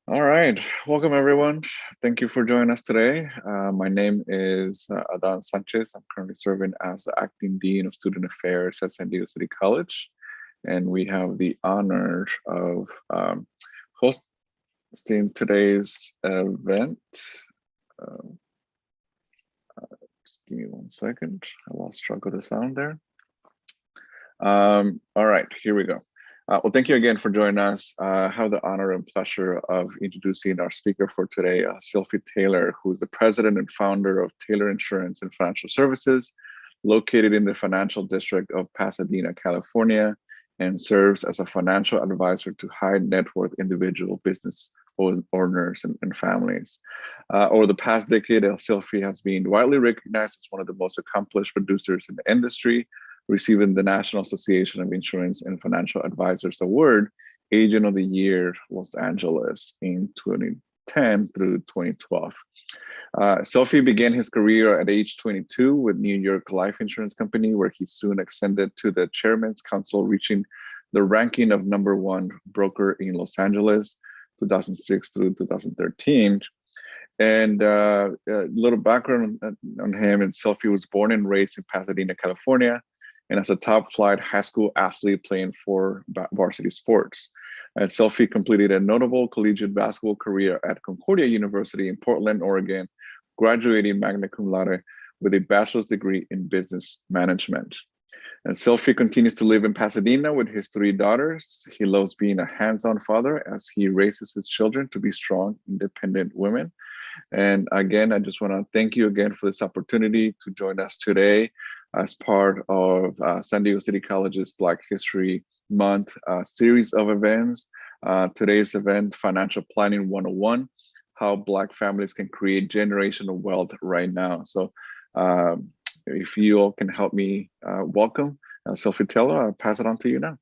All right, welcome everyone. Thank you for joining us today. My name is Adan Sanchez. I'm currently serving as the Acting Dean of Student Affairs at San Diego City College. And we have the honor of hosting today's event. Um, just give me 1 second. I lost track of the sound there. All right, here we go. Well, thank you again for joining us. I have the honor and pleasure of introducing our speaker for today, Sylvie Taylor, who is the president and founder of Taylor Insurance and Financial Services, located in the financial district of Pasadena, California, and serves as a financial advisor to high net worth individual business owners and families. Over the past decade, Sylvie has been widely recognized as one of the most accomplished producers in the industry, receiving the National Association of Insurance and Financial Advisors Award, Agent of the Year, Los Angeles in 2010 through 2012. Sophie began his career at age 22 with New York Life Insurance Company, where he soon ascended to the Chairman's Council, reaching the ranking of #1 broker in Los Angeles, 2006 through 2013. And a little background on him, and Sophie was born and raised in Pasadena, California, and as a top flight high school athlete playing for varsity sports. And Sophie completed a notable collegiate basketball career at Concordia University in Portland, Oregon, graduating magna cum laude with a bachelor's degree in business management. And Sophie continues to live in Pasadena with his 3 daughters. He loves being a hands-on father as he raises his children to be strong, independent women. And again, I just want to thank you again for this opportunity to join us today as part of San Diego City College's Black History Month series of events. Today's event, Financial Planning 101, how Black families can create generational wealth right now. So if you all can help me welcome Sophie Taylor, I'll pass it on to you now.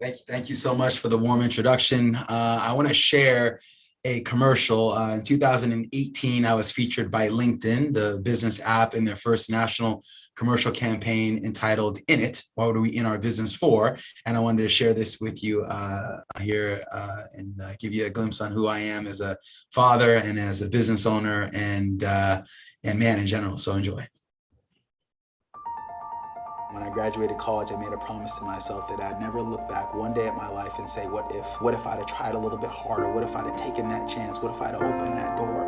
Thank you so much for the warm introduction. I want to share a commercial. In 2018, I was featured by LinkedIn, the business app, in their first national commercial campaign entitled "In It, What Are We in Our Business For?" And I wanted to share this with you here and give you a glimpse on who I am as a father and as a business owner and man in general. So enjoy. When I graduated college, I made a promise to myself that I'd never look back one day at my life and say, what if? What if I'd have tried a little bit harder? What if I'd have taken that chance? What if I'd have opened that door?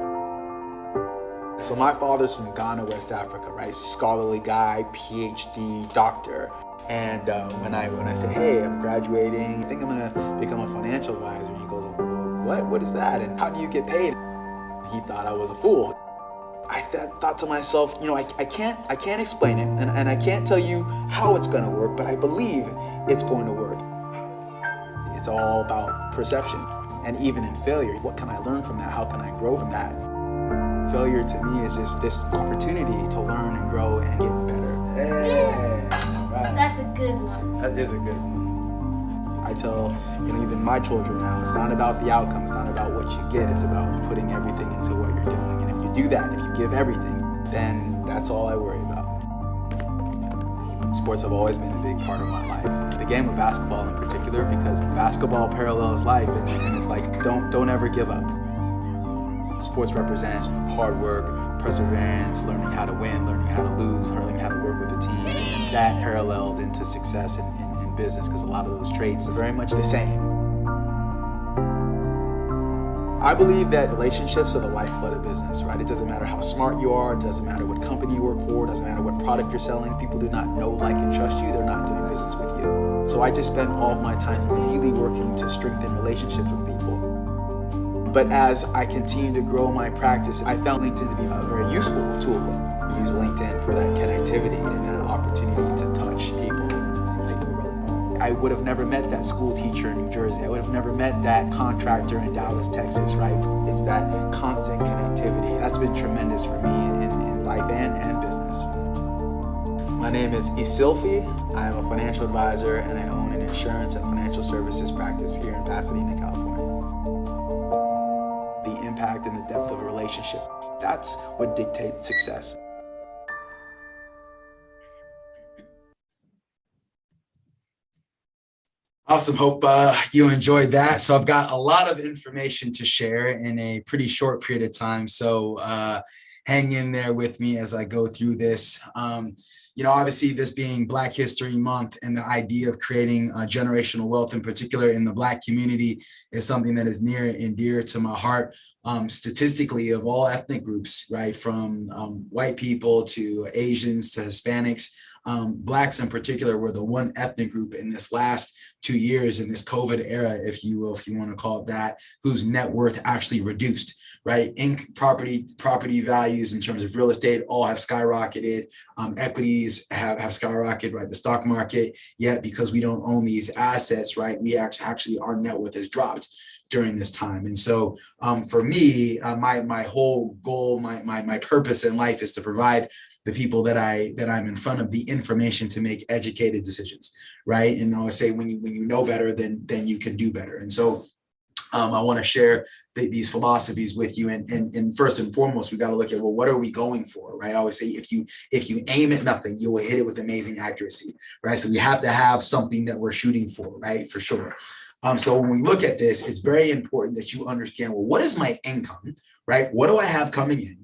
So my father's from Ghana, West Africa, right? Scholarly guy, PhD, doctor. And when I say, hey, I'm graduating, I think I'm gonna become a financial advisor. And he goes, what? What is that? And how do you get paid? He thought I was a fool. I thought to myself, you know, I can't explain it, and I can't tell you how it's going to work, but I believe it's going to work. It's all about perception. And even in failure, what can I learn from that? How can I grow from that? Failure to me is just this opportunity to learn and grow and get better. Hey, right. That's a good one. That is a good one. I tell, even my children now, it's not about the outcome, it's not about what you get, it's about putting everything into what you're doing. And if you do that, if you give everything, then that's all I worry about. Sports have always been a big part of my life. The game of basketball in particular, because basketball parallels life, and it's like, don't ever give up. Sports represents hard work, perseverance, learning how to win, learning how to lose, learning how to work with a team, and that paralleled into success in business, because a lot of those traits are very much the same. I believe that relationships are the lifeblood of business, right? It doesn't matter how smart you are, it doesn't matter what company you work for, it doesn't matter what product you're selling. People do not know, like, and trust you, they're not doing business with you. So I just spend all of my time really working to strengthen relationships with people. But as I continue to grow my practice, I found LinkedIn to be a very useful tool. I use LinkedIn for that connectivity and that opportunity to touch people. I would have never met that school teacher in New Jersey. I would have never met that contractor in Dallas, Texas, right? It's that constant connectivity. That's been tremendous for me in life and business. My name is Sylvie. I am a financial advisor and I own an insurance and financial services practice here in Pasadena, California. The impact and the depth of a relationship, that's what dictates success. Awesome. Hope you enjoyed that. So I've got a lot of information to share in a pretty short period of time. So hang in there with me as I go through this. Obviously this being Black History Month and the idea of creating generational wealth, in particular in the Black community, is something that is near and dear to my heart. Statistically, of all ethnic groups, right, from white people to Asians to Hispanics, Blacks in particular were the one ethnic group in this last 2 years in this COVID era, if you will, if you want to call it that, whose net worth actually reduced, right? Property values in terms of real estate all have skyrocketed. Equities have skyrocketed, right? The stock market, yet because we don't own these assets, right? We actually our net worth has dropped during this time. And so for me, my whole goal, my purpose in life is to provide the people that I'm in front of the information to make educated decisions, right? And I always say, when you know better, then you can do better. And so I want to share these philosophies with you. And first and foremost, we got to look at, well, what are we going for, right? I always say, if you aim at nothing, you will hit it with amazing accuracy, right? So we have to have something that we're shooting for, right? For sure. So when we look at this, it's very important that you understand, well, what is my income, right? What do I have coming in?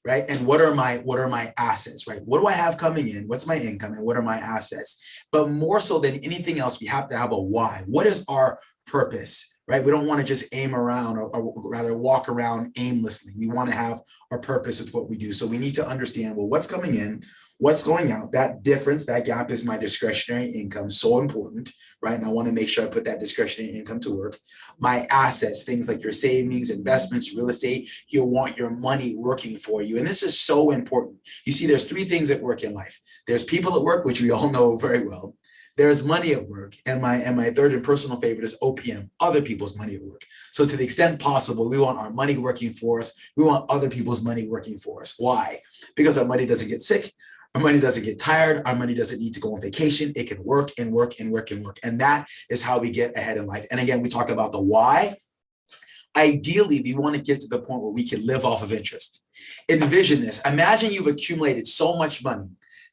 Right. And what are my assets, right? What do I have coming in? What's my income and what are my assets? But more so than anything else, we have to have a why. What is our purpose? Right? We don't want to just aim around or rather walk around aimlessly. We want to have our purpose with what we do. So we need to understand, well, what's coming in, what's going out. That difference, that gap is my discretionary income. So important, right? And I want to make sure I put that discretionary income to work. My assets, things like your savings, investments, real estate, you want your money working for you. And this is so important. You see, there's 3 things that work in life. There's people at work, which we all know very well. There's money at work, and my third and personal favorite is OPM, other people's money at work. So to the extent possible, we want our money working for us. We want other people's money working for us. Why? Because our money doesn't get sick. Our money doesn't get tired. Our money doesn't need to go on vacation. It can work and work and work and work. And that is how we get ahead in life. And again, we talk about the why. Ideally, we want to get to the point where we can live off of interest. Envision this. Imagine you've accumulated so much money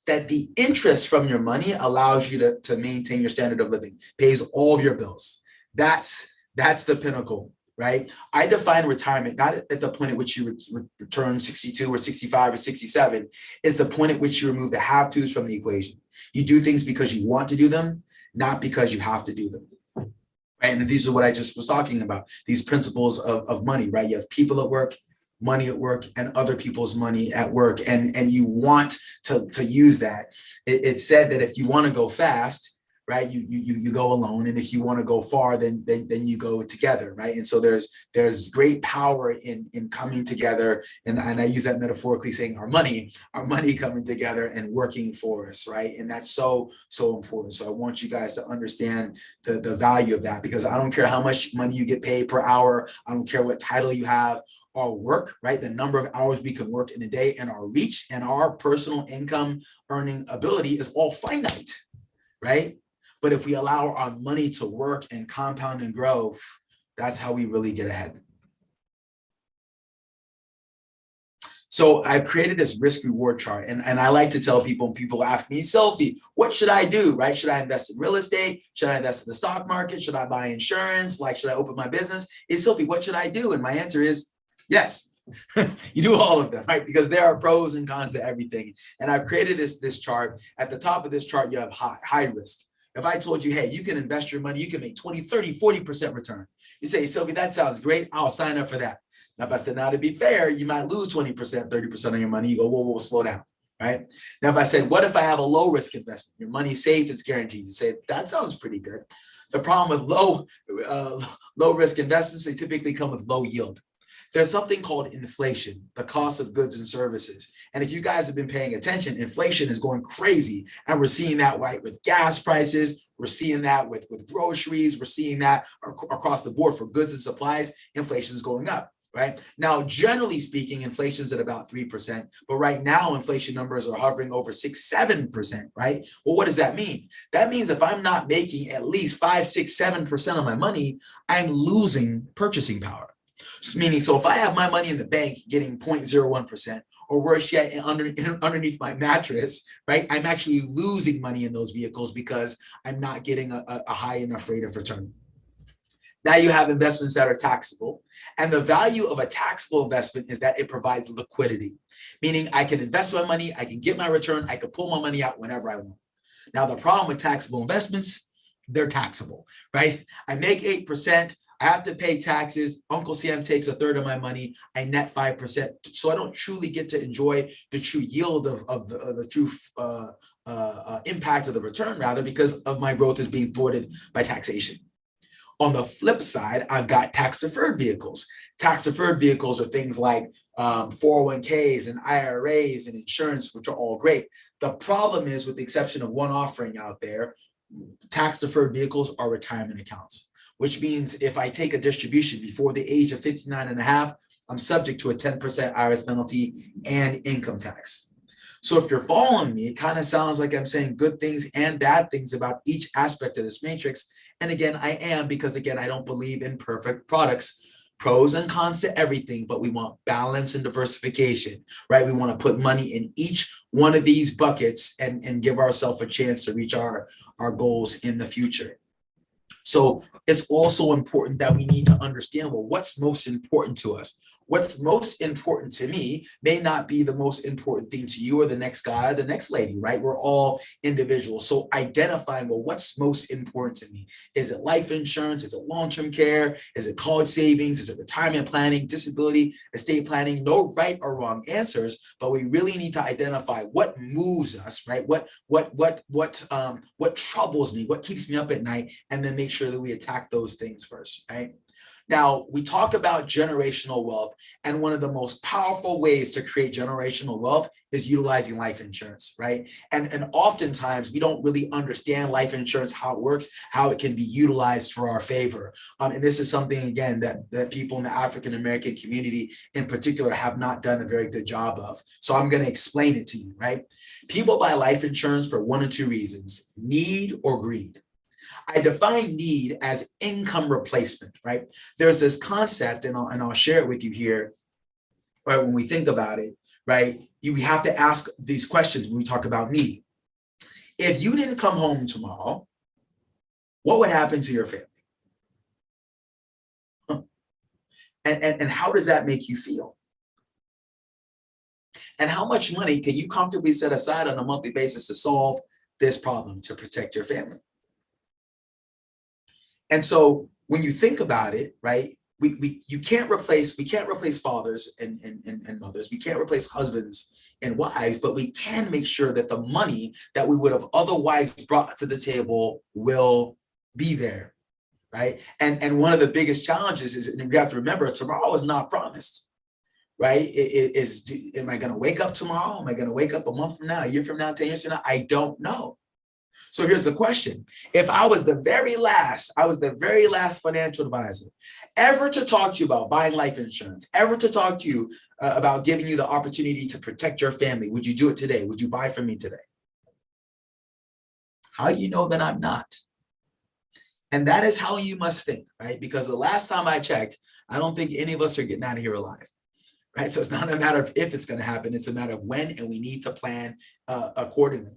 that the interest from your money allows you to maintain your standard of living, pays all of your bills. That's the pinnacle, right? I define retirement not at the point at which you return 62 or 65 or 67. It's the point at which you remove the have-tos from the equation. You do things because you want to do them, not because you have to do them. Right? And these are what I just was talking about, these principles of money, right? You have people at work, money at work, and other people's money at work. And you want to use that. It's said that if you want to go fast, right, you go alone. And if you want to go far, then you go together, right? And so there's great power in coming together. And I use that metaphorically, saying our money coming together and working for us, right? And that's so important. So I want you guys to understand the value of that, because I don't care how much money you get paid per hour. I don't care what title you have. Our work, right? The number of hours we can work in a day, and our reach and our personal income earning ability is all finite, right? But if we allow our money to work and compound and grow, that's how we really get ahead. So I've created this risk reward chart, and I like to tell people, and people ask me, Sophie, what should I do, right? Should I invest in real estate? Should I invest in the stock market? Should I buy insurance? Like, should I open my business? Sophie, what should I do? And my answer is, yes, you do all of them, right? Because there are pros and cons to everything. And I've created this chart. At the top of this chart, you have high risk. If I told you, hey, you can invest your money, you can make 20, 30, 40% return. You say, Sylvie, that sounds great. I'll sign up for that. Now, if I said, now to be fair, you might lose 20%, 30% of your money. You go, whoa, slow down, right? Now, if I said, what if I have a low risk investment? Your money's safe, it's guaranteed. You say, that sounds pretty good. The problem with low risk investments, they typically come with low yield. There's something called inflation, the cost of goods and services. And if you guys have been paying attention, inflation is going crazy. And we're seeing that, right, with gas prices. We're seeing that with groceries. We're seeing that across the board for goods and supplies. Inflation is going up, right? Now, generally speaking, inflation is at about 3%. But right now, inflation numbers are hovering over 6, 7%, right? Well, what does that mean? That means if I'm not making at least 5, 6, 7% of my money, I'm losing purchasing power. Meaning, so if I have my money in the bank getting 0.01%, or worse yet, underneath my mattress, right, I'm actually losing money in those vehicles because I'm not getting a high enough rate of return. Now you have investments that are taxable. And the value of a taxable investment is that it provides liquidity, meaning I can invest my money, I can get my return, I can pull my money out whenever I want. Now, the problem with taxable investments, they're taxable, right? I make 8%. I have to pay taxes. Uncle Sam takes a third of my money. I net 5%. So I don't truly get to enjoy the true yield of the true impact of the return, rather, because of my growth is being thwarted by taxation. On the flip side, I've got tax-deferred vehicles. Tax-deferred vehicles are things like 401ks and IRAs and insurance, which are all great. The problem is, with the exception of one offering out there, tax-deferred vehicles are retirement accounts, which means if I take a distribution before the age of 59 and a half, I'm subject to a 10% IRS penalty and income tax. So if you're following me, it kind of sounds like I'm saying good things and bad things about each aspect of this matrix. And again, I am, because again, I don't believe in perfect products. Pros and cons to everything, but we want balance and diversification, right? We want to put money in each one of these buckets and give ourselves a chance to reach our goals in the future. So it's also important that we need to understand, well, what's most important to us? What's most important to me may not be the most important thing to you or the next guy or the next lady, right? We're all individuals. So identifying, well, what's most important to me? Is it life insurance? Is it long-term care? Is it college savings? Is it retirement planning, disability, estate planning? No right or wrong answers, but we really need to identify what moves us, right? What troubles me, what keeps me up at night, and then make sure that we attack those things first, right? Now, we talk about generational wealth, and one of the most powerful ways to create generational wealth is utilizing life insurance, right? And oftentimes we don't really understand life insurance, how it works, how it can be utilized for our favor. And this is something, again, that people in the African-American community in particular have not done a very good job of. So I'm going to explain it to you, right? People buy life insurance for one of two reasons: need or greed. I define need as income replacement, right? There's this concept, and I'll share it with you here, right? When we think about it, right, we have to ask these questions when we talk about need. If you didn't come home tomorrow, what would happen to your family? And how does that make you feel? And how much money can you comfortably set aside on a monthly basis to solve this problem, to protect your family? And so when you think about it, right, we can't replace fathers and mothers. We can't replace husbands and wives, but we can make sure that the money that we would have otherwise brought to the table will be there, right? And one of the biggest challenges is, and we have to remember, tomorrow is not promised, right? Am I going to wake up tomorrow? Am I going to wake up a month from now, a year from now, 10 years from now? I don't know. So here's the question. If I was the very last financial advisor ever to talk to you about buying life insurance, ever to talk to you about giving you the opportunity to protect your family, would you do it today? Would you buy from me today? How do you know that I'm not? And that is how you must think, right? Because the last time I checked, I don't think any of us are getting out of here alive, right? So it's not a matter of if it's going to happen. It's a matter of when, and we need to plan accordingly.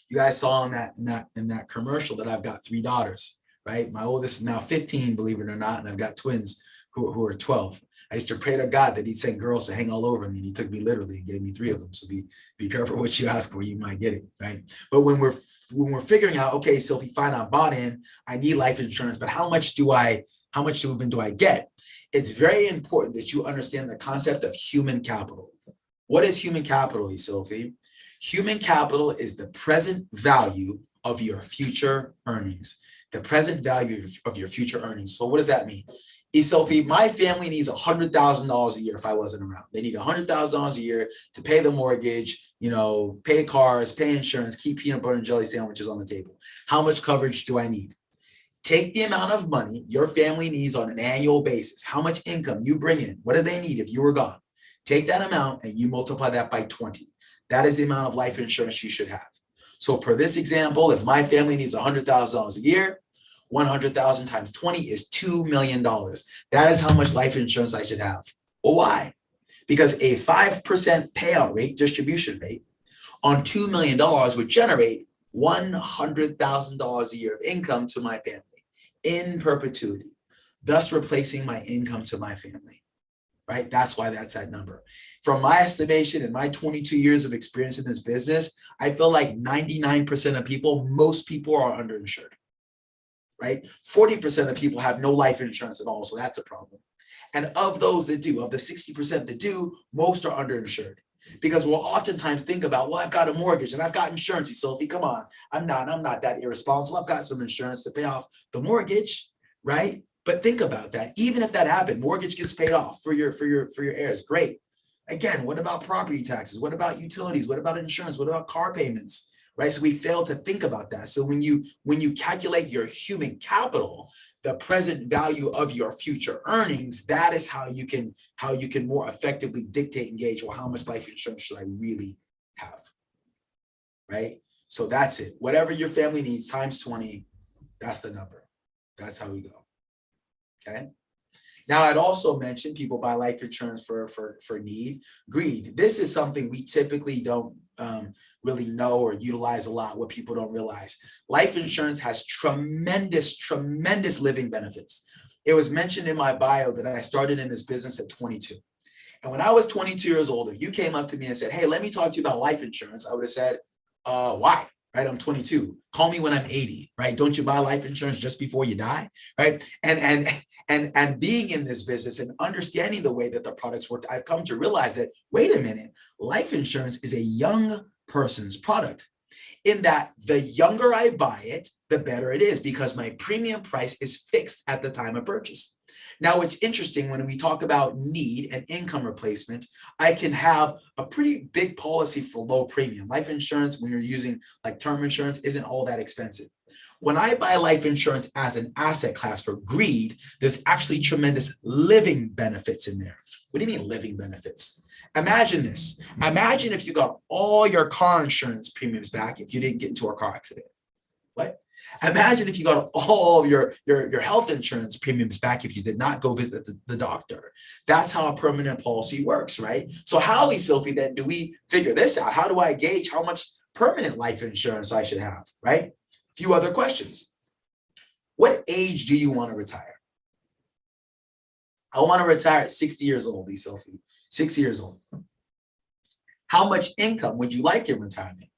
You guys saw in that commercial that I've got 3 daughters, right? My oldest is now 15, believe it or not, and I've got twins who are 12. I used to pray to God that he'd send girls to hang all over me, and he took me literally and gave me 3 of them. So be careful what you ask for, you might get it, right? But when we're figuring out, okay, so if we find out bought in, I need life insurance, but how much even do I get? It's very important that you understand the concept of human capital. What is human capital, Sophie? Human capital is the present value of your future earnings. The present value of your future earnings. So what does that mean? Sophie, my family needs $100,000 a year if I wasn't around. They need $100,000 a year to pay the mortgage, pay cars, pay insurance, keep peanut butter and jelly sandwiches on the table. How much coverage do I need? Take the amount of money your family needs on an annual basis. How much income you bring in? What do they need if you were gone? Take that amount and you multiply that by 20. That is the amount of life insurance you should have. So per this example, if my family needs $100,000 a year, 100,000 times 20 is $2 million. That is how much life insurance I should have. Well, why? Because a 5% payout rate, distribution rate, on $2 million would generate $100,000 a year of income to my family in perpetuity, thus replacing my income to my family, right? That's why that's that number. From my estimation and my 22 years of experience in this business, I feel like 99% of people, most people are underinsured, right? 40% of people have no life insurance at all, so that's a problem. And of those that do, of the 60% that do, most are underinsured. Because we'll oftentimes think about, well, I've got a mortgage and I've got insurance. Sophie, come on, I'm not that irresponsible. I've got some insurance to pay off the mortgage, right? But think about that. Even if that happened, mortgage gets paid off for your heirs. Great. Again, what about property taxes? What about utilities? What about insurance? What about car payments? Right? So we fail to think about that. So when you calculate your human capital, the present value of your future earnings, that is how you can more effectively dictate and gauge, well, how much life insurance should I really have? Right? So that's it. Whatever your family needs times 20, that's the number. That's how we go. Okay. Now, I'd also mention people buy life insurance for need, greed. This is something we typically don't really know or utilize a lot, what people don't realize. Life insurance has tremendous living benefits. It was mentioned in my bio that I started in this business at 22. And when I was 22 years old, if you came up to me and said, hey, let me talk to you about life insurance, I would have said, why? Right? I'm 22. Call me when I'm 80, right? Don't you buy life insurance just before you die, right? And being in this business and understanding the way that the products work, I've come to realize that, wait a minute, life insurance is a young person's product, in that the younger I buy it, the better it is, because my premium price is fixed at the time of purchase. Now, it's interesting when we talk about need and income replacement, I can have a pretty big policy for low premium. Life insurance, when you're using like term insurance, isn't all that expensive. When I buy life insurance as an asset class for greed, there's actually tremendous living benefits in there. What do you mean living benefits? Imagine this. Imagine if you got all your car insurance premiums back if you didn't get into a car accident. What? Imagine if you got all of your health insurance premiums back if you did not go visit the doctor. That's how a permanent policy works, right? So how, Sophie, then do we figure this out? How do I gauge how much permanent life insurance I should have, right? A few other questions. What age do you want to retire? I want to retire at 60 years old, Sophie, 60 years old. How much income would you like in retirement?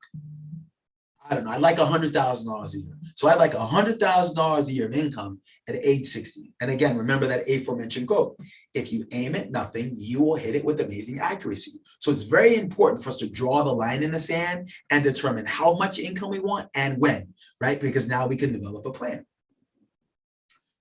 I don't know, I'd like $100,000 a year. So I'd like $100,000 a year of income at age 60. And again, remember that aforementioned quote, if you aim at nothing, you will hit it with amazing accuracy. So it's very important for us to draw the line in the sand and determine how much income we want and when, right? Because now we can develop a plan,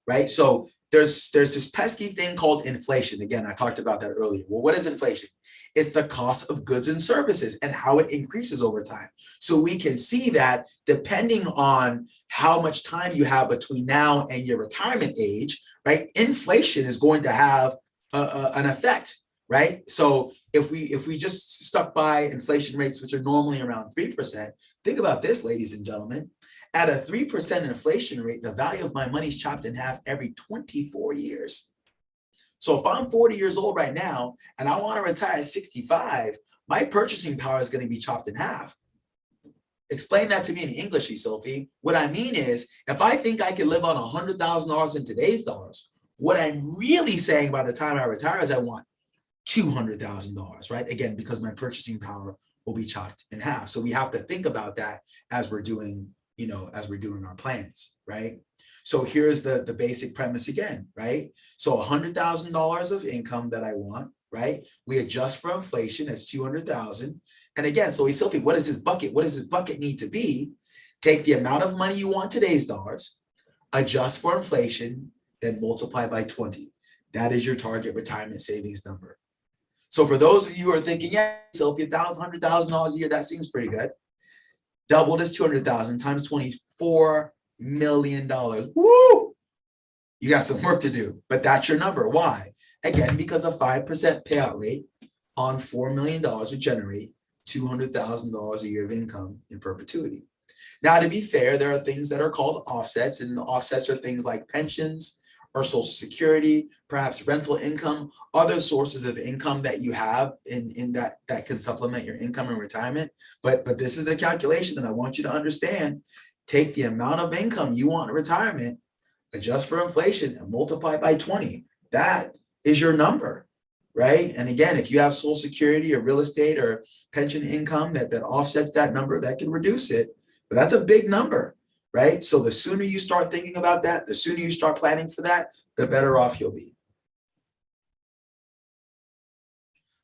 right? So there's this pesky thing called inflation. Again, I talked about that earlier. Well, what is inflation? It's the cost of goods and services and how it increases over time. So we can see that depending on how much time you have between now and your retirement age, right? Inflation is going to have an effect, right? So if we just stuck by inflation rates, which are normally around 3%, think about this, ladies and gentlemen. At a 3% inflation rate, the value of my money is chopped in half every 24 years. So if I'm 40 years old right now and I want to retire at 65, my purchasing power is going to be chopped in half. Explain that to me in English, Sophie. What I mean is, if I think I can live on $100,000 in today's dollars, what I'm really saying by the time I retire is I want $200,000, right? Again, because my purchasing power will be chopped in half. So we have to think about that as we're doing our plans, right? So here's the basic premise again, right? So $100,000 of income that I want, right? We adjust for inflation, that's 200,000. And again, so Sophie, what is this bucket? What does this bucket need to be? Take the amount of money you want today's dollars, adjust for inflation, then multiply by 20. That is your target retirement savings number. So for those of you who are thinking, yeah, Sophie, $100,000 a year, that seems pretty good. Double this 200,000 times 24 million dollars. Woo! You got some work to do, but that's your number. Why? Again, because a 5% payout rate on $4 million would generate $200,000 a year of income in perpetuity. Now, to be fair, there are things that are called offsets, and the offsets are things like pensions or Social Security, perhaps rental income, other sources of income that you have in that can supplement your income in retirement. But this is the calculation that I want you to understand. Take the amount of income you want in retirement, adjust for inflation, and multiply by 20. That is your number, right? And again, if you have Social Security or real estate or pension income that offsets that number, that can reduce it. But that's a big number, right? So the sooner you start thinking about that, the sooner you start planning for that, the better off you'll be.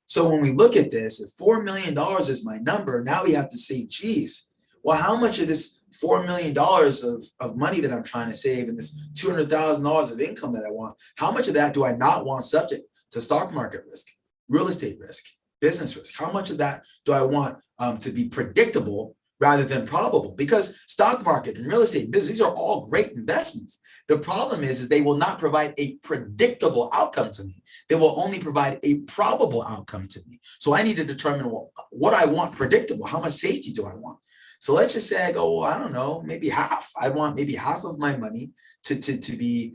So when we look at this, if $4 million is my number, now we have to say, geez, well, how much of this $4 million of money that I'm trying to save and this $200,000 of income that I want, how much of that do I not want subject to stock market risk, real estate risk, business risk? How much of that do I want to be predictable rather than probable? Because stock market and real estate business, these are all great investments. The problem is they will not provide a predictable outcome to me. They will only provide a probable outcome to me. So I need to determine what I want predictable. How much safety do I want? So let's just say I go, well, I don't know, maybe half. I want maybe half of my money to be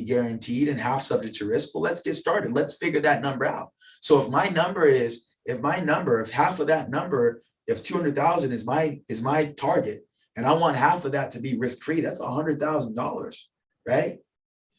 guaranteed and half subject to risk. Well, let's get started. Let's figure that number out. So if half of that number, if 200,000 is my target, and I want half of that to be risk-free, that's $100,000, right?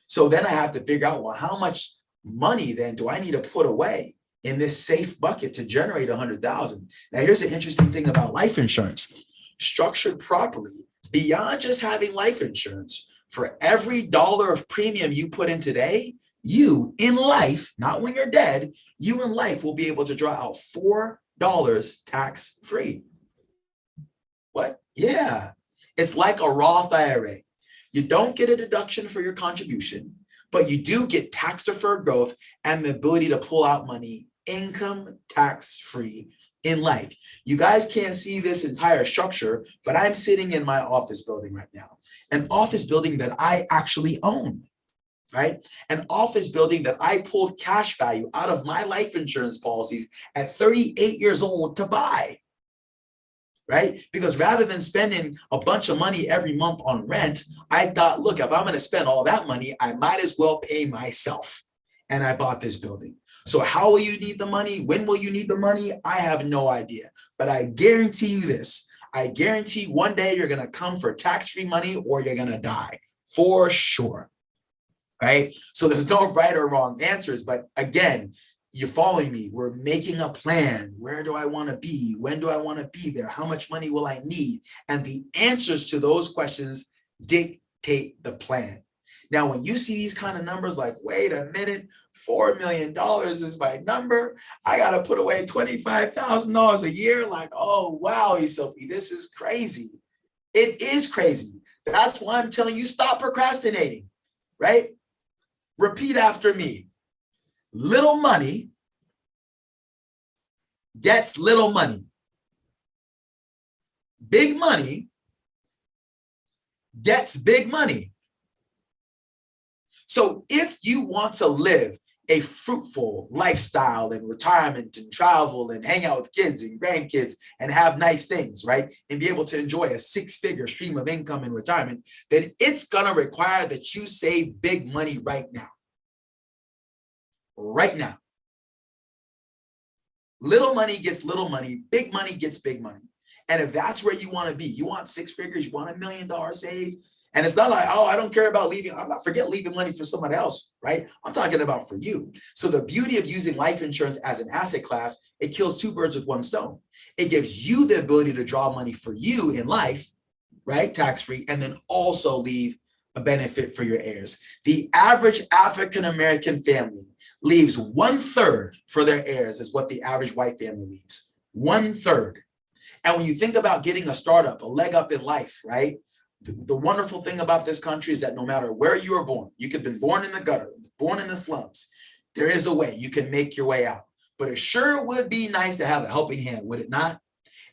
So then I have to figure out, well, how much money then do I need to put away in this safe bucket to generate 100,000? Now, here's the interesting thing about life insurance. Structured properly, beyond just having life insurance, for every dollar of premium you put in today, you in life, not when you're dead, you in life will be able to draw out $4 tax-free. What? Yeah. It's like a Roth IRA. You don't get a deduction for your contribution, but you do get tax-deferred growth and the ability to pull out money income tax-free in life. You guys can't see this entire structure, but I'm sitting in my office building right now, an office building that I actually own, right? An office building that I pulled cash value out of my life insurance policies at 38 years old to buy, right? Because rather than spending a bunch of money every month on rent, I thought, look, if I'm going to spend all that money, I might as well pay myself. And I bought this building. So how will you need the money? When will you need the money? I have no idea. But I guarantee you this. I guarantee one day you're going to come for tax-free money or you're going to die for sure. Right? So there's no right or wrong answers. But again, you're following me. We're making a plan. Where do I want to be? When do I want to be there? How much money will I need? And the answers to those questions dictate the plan. Now, when you see these kind of numbers like, wait a minute, $4 million is my number. I got to put away $25,000 a year. Like, oh, wow, Sophie, this is crazy. It is crazy. That's why I'm telling you, stop procrastinating, right? Repeat after me. Little money gets little money. Big money gets big money. So if you want to live a fruitful lifestyle and retirement and travel and hang out with kids and grandkids and have nice things, right? And be able to enjoy a six-figure stream of income in retirement, then it's going to require that you save big money right now. Right now. Little money gets little money. Big money gets big money. And if that's where you want to be, you want six figures, you want $1 million saved. And it's not like, oh, I don't care about leaving. I'm not forget leaving money for someone else, right? I'm talking about for you. So the beauty of using life insurance as an asset class, it kills two birds with one stone. It gives you the ability to draw money for you in life, right? Tax-free, and then also leave a benefit for your heirs. The average African-American family leaves 1/3 for their heirs is what the average white family leaves. 1/3. And when you think about getting a startup, a leg up in life, right? The wonderful thing about this country is that no matter where you were born, you could have been born in the gutter, born in the slums, there is a way you can make your way out. But it sure would be nice to have a helping hand, would it not?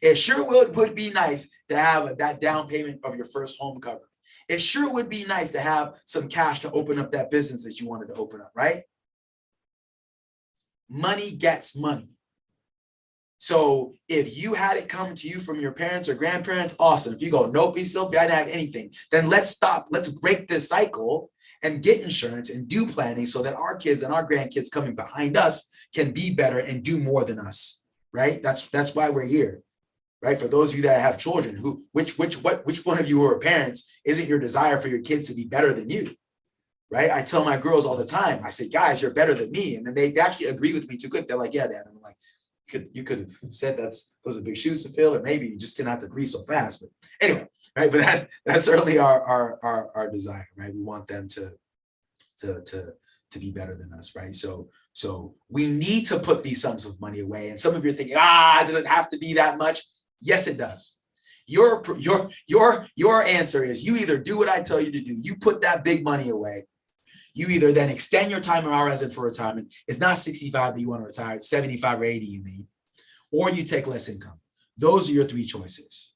It sure would be nice to have that down payment of your first home cover. It sure would be nice to have some cash to open up that business that you wanted to open up, right? Money gets money. So if you had it come to you from your parents or grandparents, awesome. If you go, nope, I didn't have anything, then let's stop. Let's break this cycle and get insurance and do planning so that our kids and our grandkids coming behind us can be better and do more than us, right? That's why we're here, right? For those of you that have children, which one of you who are parents isn't your desire for your kids to be better than you? Right? I tell my girls all the time, I say, guys, you're better than me. And then they actually agree with me too quick. They're like, yeah, Dad. And I'm like, you could have said those are big shoes to fill, or maybe you just cannot agree so fast. But anyway, right? But that's certainly our desire, right? We want them to be better than us, right? So we need to put these sums of money away. And some of you are thinking, does it have to be that much? Yes, it does. Your answer is you either do what I tell you to do, you put that big money away. You either then extend your time or horizon for retirement. It's not 65 that you want to retire, it's 75 or 80 you need, or you take less income. Those are your three choices,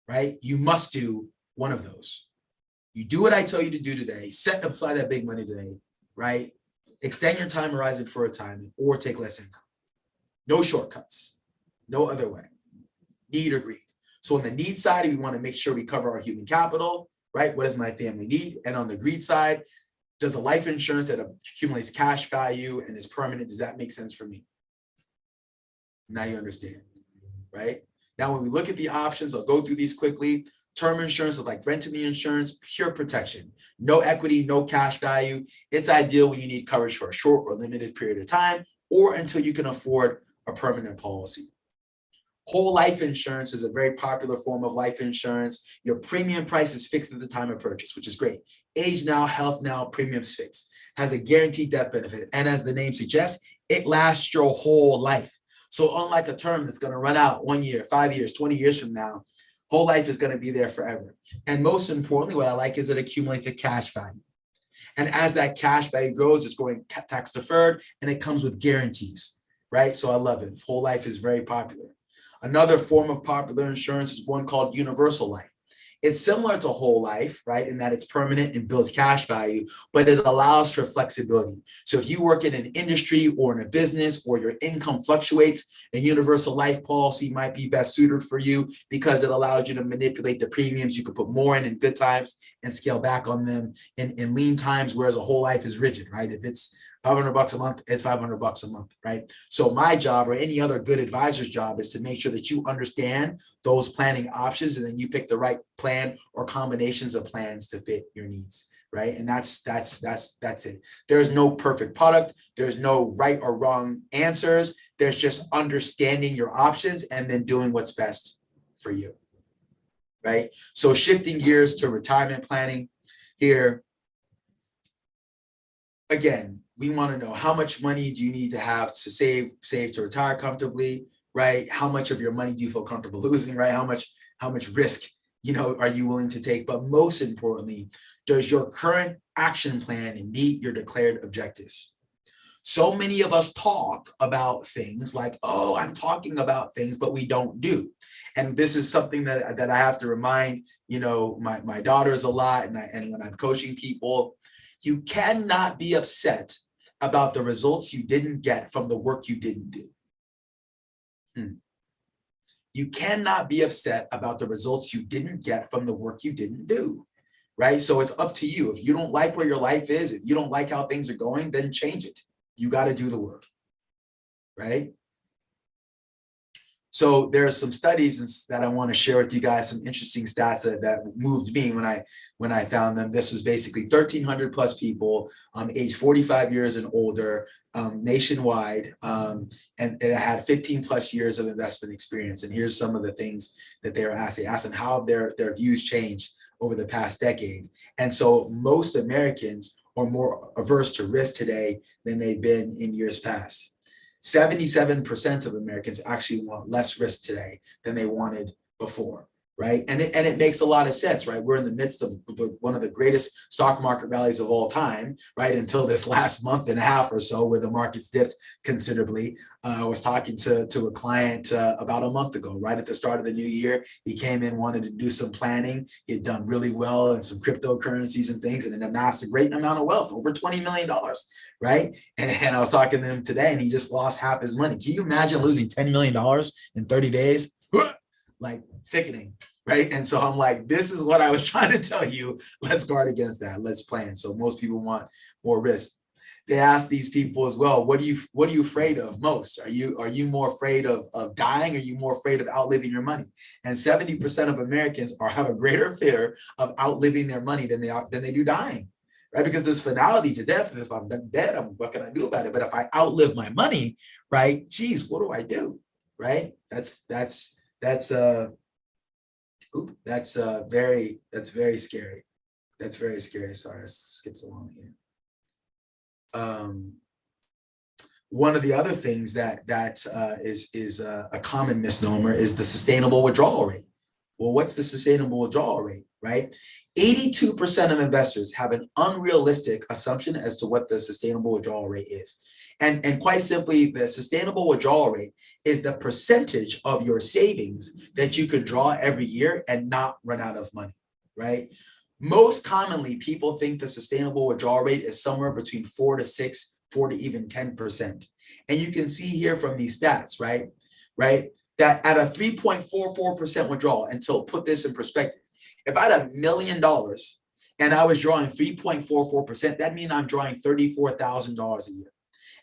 right? You must do one of those. You do what I tell you to do today, set aside that big money today, right? Extend your time horizon for retirement or take less income. No shortcuts, no other way. Need or greed. So on the need side, we want to make sure we cover our human capital, right? What does my family need? And on the greed side, does a life insurance that accumulates cash value and is permanent, does that make sense for me? Now you understand, right? Now, when we look at the options, I'll go through these quickly. Term insurance is like rent-to-me insurance, pure protection, no equity, no cash value. It's ideal when you need coverage for a short or limited period of time, or until you can afford a permanent policy. Whole life insurance is a very popular form of life insurance. Your premium price is fixed at the time of purchase, which is great. Age now, health now, premiums fixed. Has a guaranteed death benefit. And as the name suggests, it lasts your whole life. So unlike a term that's going to run out 1 year, 5 years, 20 years from now, whole life is going to be there forever. And most importantly, what I like is it accumulates a cash value. And as that cash value grows, it's going tax deferred and it comes with guarantees, right? So I love it. Whole life is very popular. Another form of popular insurance is one called universal life. It's similar to whole life, right, in that it's permanent and builds cash value, but it allows for flexibility. So if you work in an industry or in a business or your income fluctuates, a universal life policy might be best suited for you because it allows you to manipulate the premiums. You can put more in good times and scale back on them in lean times, whereas a whole life is rigid, right? If it's $500 a month, it's $500 a month, right? So my job or any other good advisor's job is to make sure that you understand those planning options and then you pick the right plan or combinations of plans to fit your needs, right? And that's it. There's no perfect product. There's no right or wrong answers. There's just understanding your options and then doing what's best for you, right? So shifting gears to retirement planning here. Again, we want to know how much money do you need to have to save to retire comfortably, right? How much of your money do you feel comfortable losing, right? How much risk, are you willing to take? But most importantly, does your current action plan meet your declared objectives? So many of us talk about things like, oh, I'm talking about things, but we don't do. And this is something that I have to remind, my daughters a lot, and when I'm coaching people, you cannot be upset about the results you didn't get from the work you didn't do. You cannot be upset about the results you didn't get from the work you didn't do, right? So it's up to you. If you don't like where your life is, if you don't like how things are going, then change it. You got to do the work, right? So there are some studies that I want to share with you guys, some interesting stats that moved me when I found them. This was basically 1,300 plus people, age 45 years and older, nationwide, and it had 15 plus years of investment experience. And here's some of the things that they were asked. They asked them how their views changed over the past decade. And so most Americans are more averse to risk today than they've been in years past. 77% of Americans actually want less risk today than they wanted before, right? And it makes a lot of sense, right? We're in the midst of one of the greatest stock market rallies of all time, right? Until this last month and a half or so, where the markets dipped considerably. I was talking to a client about a month ago, right at the start of the new year. He came in, wanted to do some planning. He had done really well in some cryptocurrencies and things, and it amassed a great amount of wealth, over $20 million, right? And I was talking to him today, and he just lost half his money. Can you imagine losing $10 million in 30 days? Like, sickening, right? And so I'm like, this is what I was trying to tell you. Let's guard against that. Let's plan. So most people want more risk. They ask these people as well, what are you afraid of most? Are you more afraid of dying? Or are you more afraid of outliving your money? And 70% of Americans have a greater fear of outliving their money than they do dying, right? Because there's finality to death. And if I'm dead, what can I do about it? But if I outlive my money, right? Geez, what do I do? Right? That's very scary. That's very scary. Sorry, I skipped along here. One of the other things that is a common misnomer is the sustainable withdrawal rate. Well, what's the sustainable withdrawal rate, right? 82% of investors have an unrealistic assumption as to what the sustainable withdrawal rate is. And quite simply, the sustainable withdrawal rate is the percentage of your savings that you could draw every year and not run out of money, right? Most commonly, people think the sustainable withdrawal rate is somewhere between 4 to 6, 4 to even 10%. And you can see here from these stats, right, that at a 3.44% withdrawal, and so put this in perspective, if I had $1 million and I was drawing 3.44%, that means I'm drawing $34,000 a year.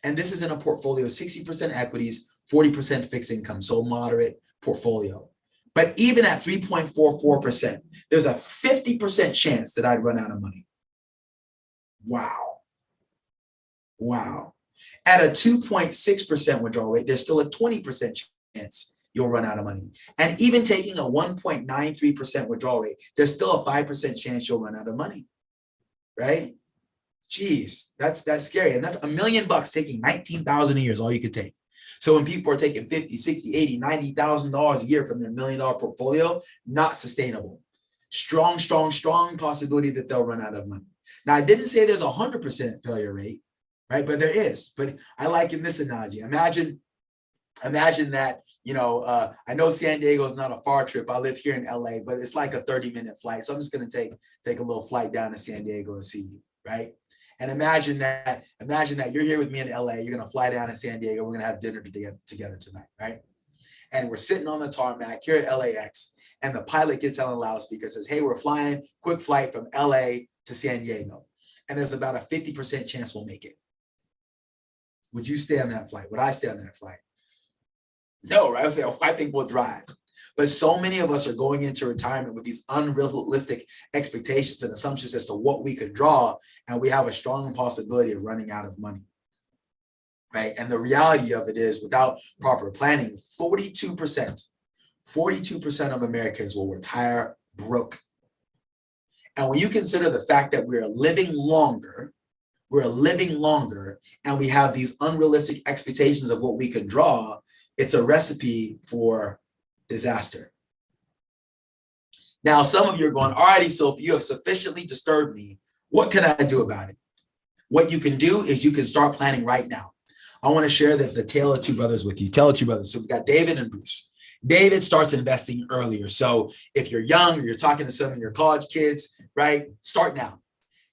And this is in a portfolio, 60% equities, 40% fixed income, so moderate portfolio. But even at 3.44%, there's a 50% chance that I'd run out of money. Wow. Wow. At a 2.6% withdrawal rate, there's still a 20% chance you'll run out of money. And even taking a 1.93% withdrawal rate, there's still a 5% chance you'll run out of money, right? Geez, that's scary. And that's $1 million taking 19,000 a year is all you could take. So when people are taking 50, 60, 80, $90,000 a year from their $1 million portfolio, not sustainable. Strong possibility that they'll run out of money. Now, I didn't say there's a 100% failure rate, right? But there is. But I like in this analogy. Imagine that, I know San Diego is not a far trip. I live here in LA, but it's like a 30-minute flight. So I'm just going to take a little flight down to San Diego and see you, right? And imagine that you're here with me in LA, you're gonna fly down to San Diego, we're gonna have dinner together tonight, right? And we're sitting on the tarmac here at LAX, and the pilot gets on the loudspeaker, says, hey, we're flying, quick flight from LA to San Diego. And there's about a 50% chance we'll make it. Would you stay on that flight? Would I stay on that flight? No, right? I would say, I think we'll drive. But so many of us are going into retirement with these unrealistic expectations and assumptions as to what we could draw, and we have a strong possibility of running out of money, right? And the reality of it is, without proper planning, 42% of Americans will retire broke. And when you consider the fact that we're living longer, and we have these unrealistic expectations of what we can draw, it's a recipe for disaster. Now, some of you are going, alrighty, so if you have sufficiently disturbed me, what can I do about it? What you can do is you can start planning right now. I want to share the tale of two brothers with you. Tale of two brothers. So we've got David and Bruce. David starts investing earlier. So if you're young or you're talking to some of your college kids, right, start now.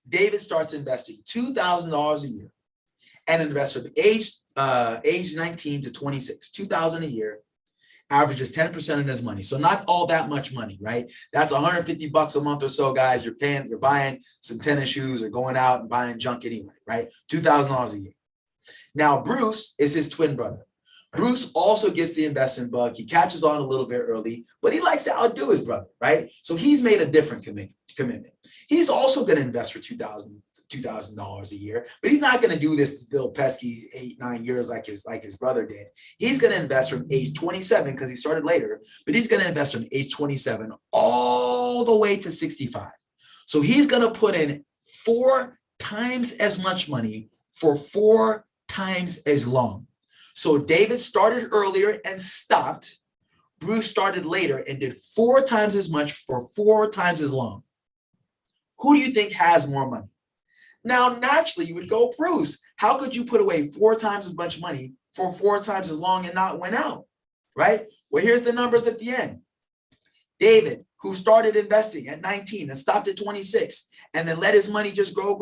David starts investing $2,000 a year and invests from age 19 to 26, $2,000 a year. Averages 10% of his money. So not all that much money, right? That's $150 a month or so, guys. You're buying some tennis shoes or going out and buying junk anyway, right? $2,000 a year. Now, Bruce is his twin brother. Bruce also gets the investment bug. He catches on a little bit early, but he likes to outdo his brother, right? So he's made a different commitment. He's also going to invest for $2,000 a year, but he's not going to do this little pesky 8-9 years like his brother did. He's going to invest from age 27 because he started later, but he's going to invest from age 27 all the way to 65. So he's going to put in 4 times as much money for 4 times as long. So David started earlier and stopped. Bruce started later and did 4 times as much for 4 times as long. Who do you think has more money? Now, naturally, you would go, Bruce, how could you put away 4 times as much money for 4 times as long and not win out, right? Well, here's the numbers at the end. David, who started investing at 19 and stopped at 26, and then let his money just grow,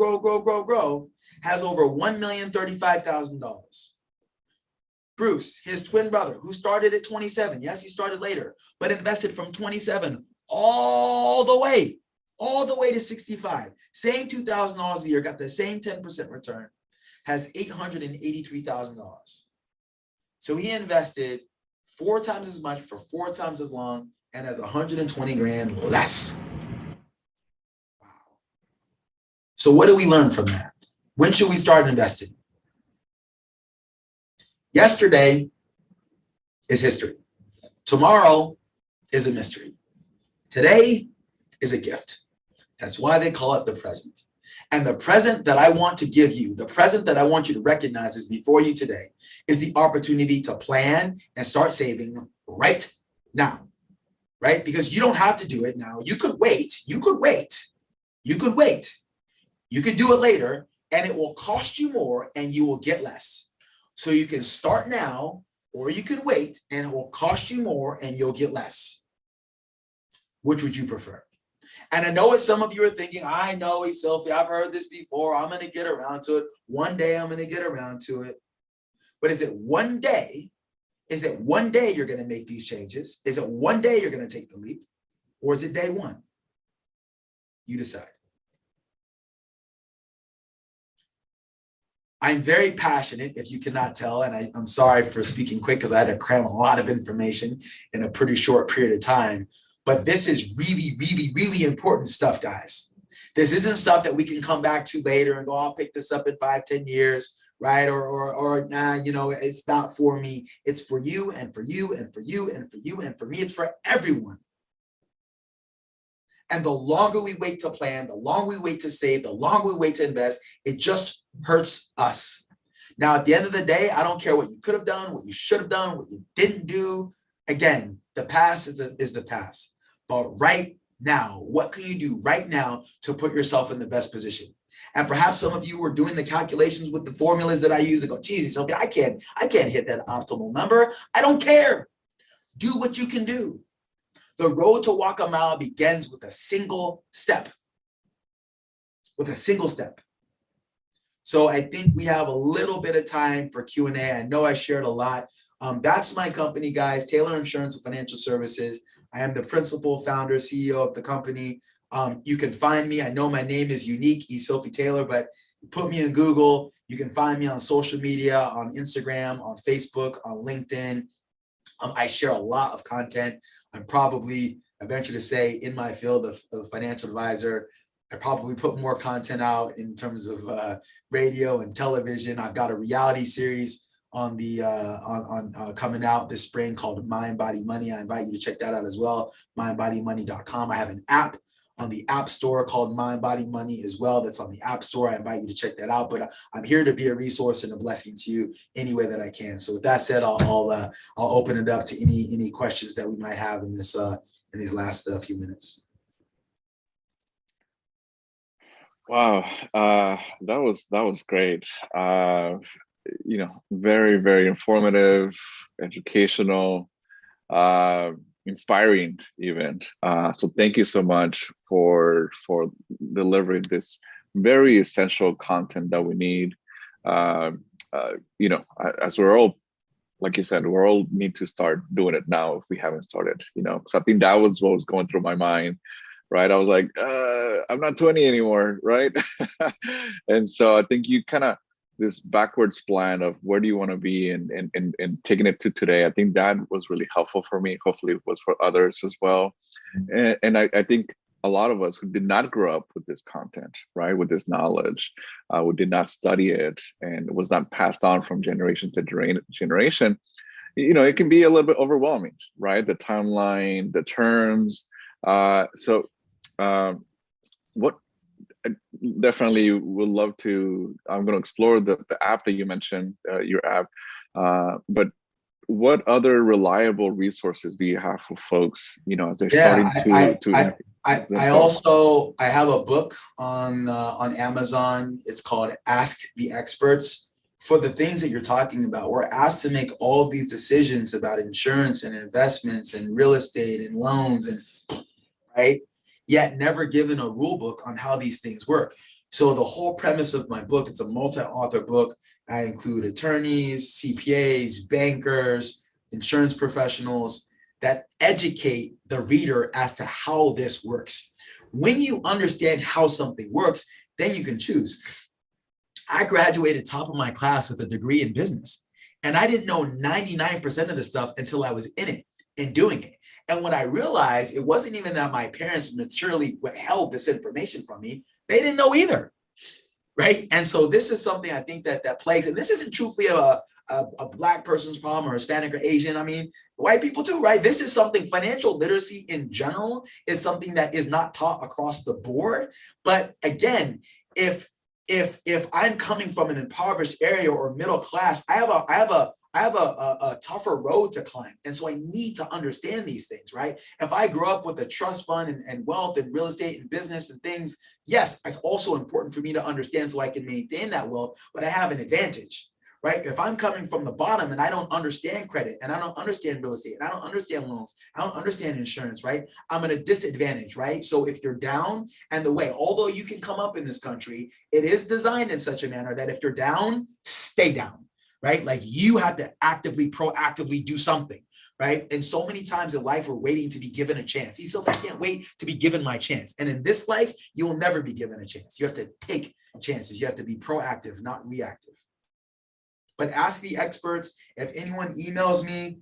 has over $1,035,000. Bruce, his twin brother, who started at 27, yes, he started later, but invested from 27 all the way to 65, same $2,000 a year, got the same 10% return, has $883,000. So he invested 4 times as much for 4 times as long and has 120 grand less. Wow. So what do we learn from that? When should we start investing? Yesterday is history. Tomorrow is a mystery. Today is a gift. That's why they call it the present. And the present that I want to give you, the present that I want you to recognize is before you today, is the opportunity to plan and start saving right now, right? Because you don't have to do it now. You could wait. You could wait. You could wait. You could do it later, and it will cost you more and you will get less. So you can start now, or you can wait, and it will cost you more and you'll get less. Which would you prefer? And I know what some of you are thinking, I know, Sylvie, I've heard this before. I'm going to get around to it. One day I'm going to get around to it. But is it one day? Is it one day you're going to make these changes? Is it one day you're going to take the leap? Or is it day one? You decide. I'm very passionate, if you cannot tell, and I'm sorry for speaking quick because I had to cram a lot of information in a pretty short period of time. But this is really, really, really important stuff, guys. This isn't stuff that we can come back to later and go, I'll pick this up in 5-10 years, right? Or you know, it's not for me. It's for you and for you and for you and for you and for me. It's for everyone. And the longer we wait to plan, the longer we wait to save, the longer we wait to invest, it just hurts us. Now, at the end of the day, I don't care what you could have done, what you should have done, what you didn't do. Again, the past is the past. But right now, what can you do right now to put yourself in the best position? And perhaps some of you were doing the calculations with the formulas that I use and go, geez, okay, I can't hit that optimal number. I don't care. Do what you can do. The road to walk a mile begins with a single step. With a single step. So I think we have a little bit of time for Q&A. I know I shared a lot. That's my company, guys, Taylor Insurance and Financial Services. I am the principal, founder, CEO of the company. You can find me. I know my name is unique, Sylvie Taylor, but put me in Google. You can find me on social media, on Instagram, on Facebook, on LinkedIn. I share a lot of content. I'm probably, I venture to say, in my field of financial advisor, I probably put more content out in terms of radio and television. I've got a reality series on the coming out this spring called Mind Body Money. I invite you to check that out as well. mindbodymoney.com. I have an app on the App Store called Mind Body Money as well. That's on the App Store. I invite you to check that out. But I'm here to be a resource and a blessing to you any way that I can. So with that said, I'll open it up to any questions that we might have in this in these last few minutes. Wow, that was great. You know, very, very informative, educational, inspiring even. So thank you so much for delivering this very essential content that we need. You know, as we're all, like you said, we're all need to start doing it now if we haven't started, you know, because I think that was what was going through my mind, right? I was like, I'm not 20 anymore, right? And so I think you kind of, this backwards plan of where do you want to be and taking it to today, I think that was really helpful for me. Hopefully it was for others as well. And I think a lot of us who did not grow up with this content, right, with this knowledge, who did not study it and it was not passed on from generation to generation, you know, it can be a little bit overwhelming, right? The timeline, the terms. So what I definitely would love to, I'm going to explore the app that you mentioned, your app, but what other reliable resources do you have for folks, as they're Yeah, starting to I themselves? also I have a book on Amazon. It's called Ask the Experts. For the things that you're talking about, we're asked to make all of these decisions about insurance and investments and real estate and loans and right, yet never given a rule book on how these things work. So the whole premise of my book, it's a multi-author book. I include attorneys, CPAs, bankers, insurance professionals that educate the reader as to how this works. When you understand how something works, then you can choose. I graduated top of my class with a degree in business, and I didn't know 99% of the stuff until I was in it and doing it. And when I realized it wasn't even that my parents materially withheld this information from me, they didn't know either. Right. And so this is something I think that plagues, and this isn't truthfully a Black person's problem or Hispanic or Asian. I mean, white people too, right? This is something, financial literacy in general is something that is not taught across the board. But again, if I'm coming from an impoverished area or middle class, I have a tougher road to climb. And so I need to understand these things, right? If I grew up with a trust fund and wealth and real estate and business and things, yes, it's also important for me to understand so I can maintain that wealth, but I have an advantage, right? If I'm coming from the bottom and I don't understand credit and I don't understand real estate and I don't understand loans, I don't understand insurance, right? I'm at a disadvantage, right? So if you're down, and the way, although you can come up in this country, it is designed in such a manner that if you're down, stay down. Right? Like you have to actively, proactively do something, right? And so many times in life, we're waiting to be given a chance. I can't wait to be given my chance. And in this life, you will never be given a chance. You have to take chances. You have to be proactive, not reactive. But ask the experts. If anyone emails me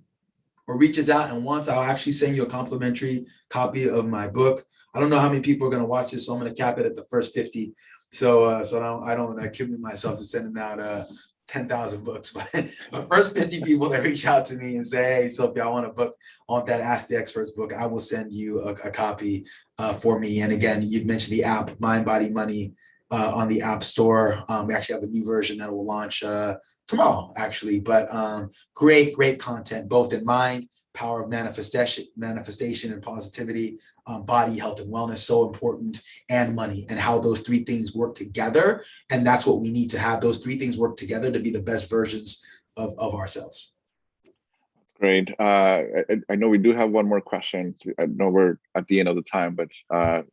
or reaches out and wants, I'll actually send you a complimentary copy of my book. I don't know how many people are going to watch this, so I'm going to cap it at the first 50. So I don't commit myself to sending out 10,000 books, but the first 50 people that reach out to me and say, hey, Sophie, I want a book, I want that Ask the Experts book, I will send you a copy for me. And again, you'd mentioned the app, Mind, Body, Money, on the App Store. We actually have a new version that will launch tomorrow, actually. But great content, both in mind, power of manifestation and positivity, body, health, and wellness, so important, and money, and how those three things work together. And that's what we need to have. Those three things work together to be the best versions of ourselves. Great. I know we do have one more question. I know we're at the end of the time, but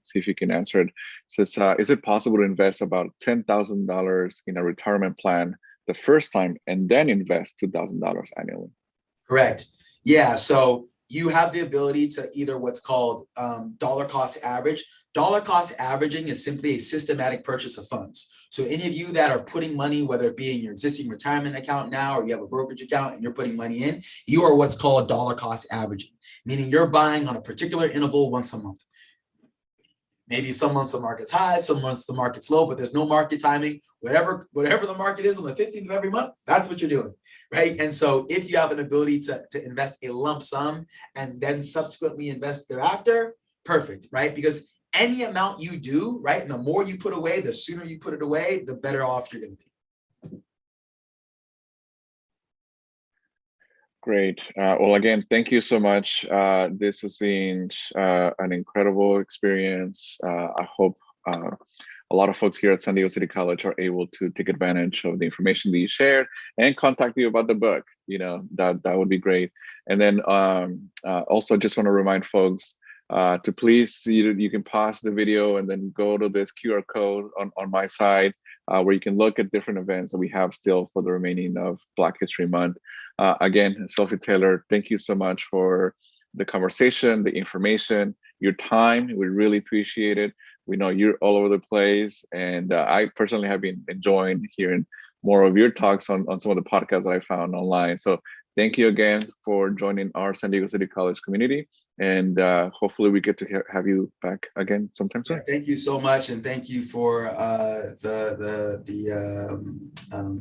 see if you can answer it. It says, is it possible to invest about $10,000 in a retirement plan the first time and then invest $2,000 annually? Correct. Yeah. So you have the ability to either what's called dollar cost average. Dollar cost averaging is simply a systematic purchase of funds. So any of you that are putting money, whether it be in your existing retirement account now, or you have a brokerage account and you're putting money in, you are what's called dollar cost averaging, meaning you're buying on a particular interval once a month. Maybe some months the market's high, some months the market's low, but there's no market timing. Whatever the market is on the 15th of every month, that's what you're doing, right? And so if you have an ability to invest a lump sum and then subsequently invest thereafter, perfect, right? Because any amount you do, right, and the more you put away, the sooner you put it away, the better off you're going to be. Great. Well, again, thank you so much. This has been an incredible experience. I hope a lot of folks here at San Diego City College are able to take advantage of the information that you shared and contact you about the book. That would be great. And then also just want to remind folks to please, you can pause the video and then go to this QR code on my side where you can look at different events that we have still for the remaining of Black History Month. Again, Sophie Taylor, thank you so much for the conversation, the information, your time. We really appreciate it. We know you're all over the place, and I personally have been enjoying hearing more of your talks on some of the podcasts that I found online. So thank you again for joining our San Diego City College community. And hopefully we get to have you back again sometime soon. Yeah, thank you so much, and thank you for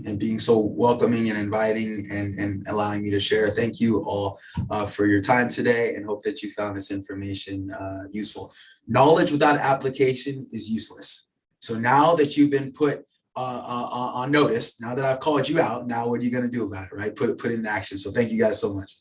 and being so welcoming and inviting and allowing me to share. Thank you all for your time today, and hope that you found this information useful. Knowledge without application is useless. So now that you've been put on notice. Now that I've called you out, now what are you going to do about it, right? Put it in action. So thank you guys so much.